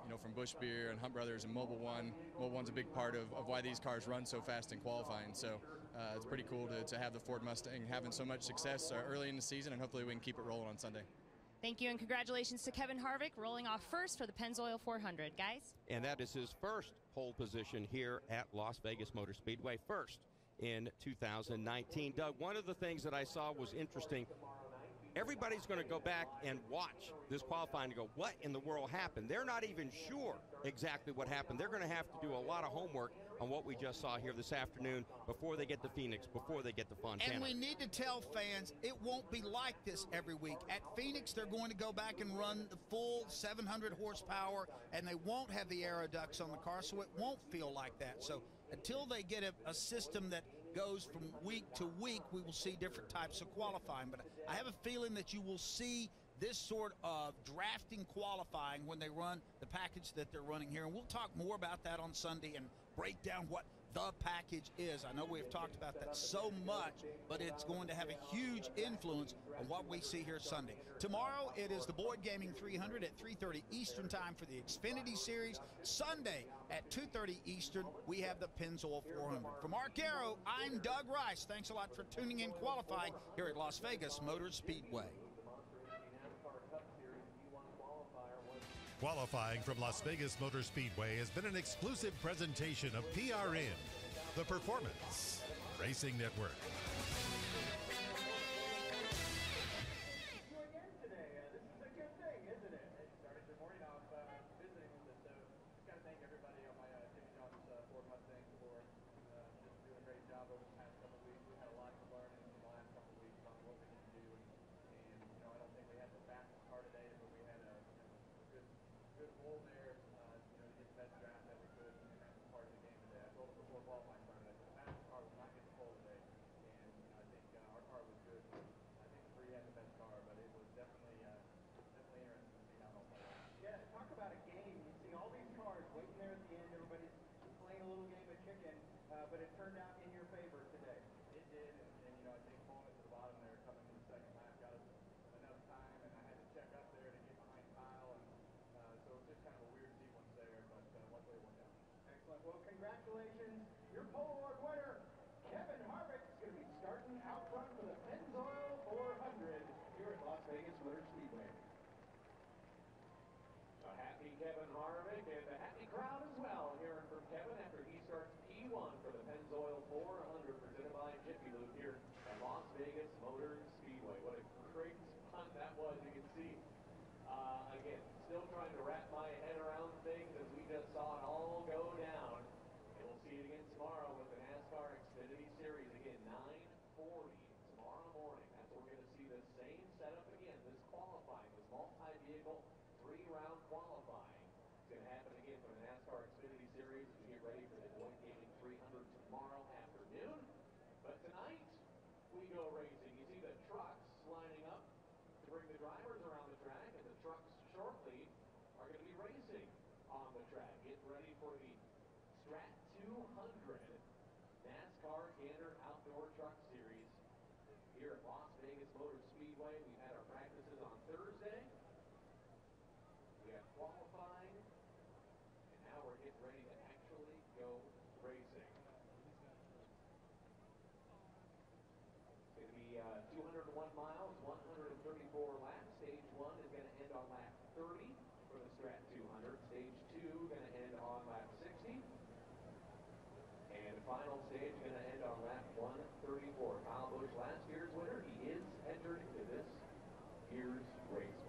you know, from Busch Beer and Hunt Brothers and Mobil One. Mobil One's a big part of why these cars run so fast in qualifying. So it's pretty cool to have the Ford Mustang having so much success early in the season, and hopefully we can keep it rolling on Sunday. Thank you, and congratulations to Kevin Harvick rolling off first for the Pennzoil 400, guys. And that is his first pole position here at Las Vegas Motor Speedway, first in 2019. Doug, one of the things that I saw was interesting. Everybody's going to go back and watch this qualifying and go, what in the world happened? They're not even sure exactly what happened. They're going to have to do a lot of homework on what we just saw here this afternoon before they get to Phoenix, before they get to Fontana. And we need to tell fans it won't be like this every week. At Phoenix, they're going to go back and run the full 700 horsepower, and they won't have the aero ducts on the car, so it won't feel like that. So until they get a system that goes from week to week, we will see different types of qualifying. But I have a feeling that you will see this sort of drafting qualifying when they run the package that they're running here. And we'll talk more about that on Sunday and break down what the package is. I know we've talked about that so much, but it's going to have a huge influence on what we see here Sunday. Tomorrow, it is the Boyd Gaming 300 at 3:30 Eastern Time for the Xfinity Series. Sunday at 2:30 Eastern, we have the Pennzoil 400. From Arcaro, I'm Doug Rice. Thanks a lot for tuning in qualifying here at Las Vegas Motor Speedway. Qualifying from Las Vegas Motor Speedway has been an exclusive presentation of PRN, the Performance Racing Network. Your Polaroid winner, Kevin Harvick, is going to be starting out front for the Pennzoil 400 here at Las Vegas Motor Speedway. A happy Kevin Harvick and a happy crowd as well, hearing from Kevin after he starts P1 for the Pennzoil 400 presented by Jiffy Lube here at Las Vegas Motor Speedway. What a great stunt that was. You can see, again, still trying to wrap my head around things as we just saw it all go down. And we'll see it again tomorrow with the Nascar Xfinity Series. Again, 9:40 tomorrow morning. That's where we're going to see the same setup again. This qualifying, this multi-vehicle, 3-round qualifying. It's going to happen again for the NASCAR Xfinity Series as we get ready for the Boyd Gaming 300 tomorrow afternoon. But tonight, we go racing. You see the trucks lining up to bring the drivers around the track, and the trucks shortly are going to be racing on the track. Get ready for the Strat 200 NASCAR Gander Outdoor Truck Series here at Las Vegas Motor Speedway. We've had our practices on Thursday. We have qualifying, and now we're getting ready to actually go racing. It's going to be 201 miles, 134 laps. Stage 1 is going to end on lap 30 for the Strat 200. Stage 2 going to end on lap 60. And final stage going to end on lap 134. Kyle Busch, last year's winner, he is entered into this year's race.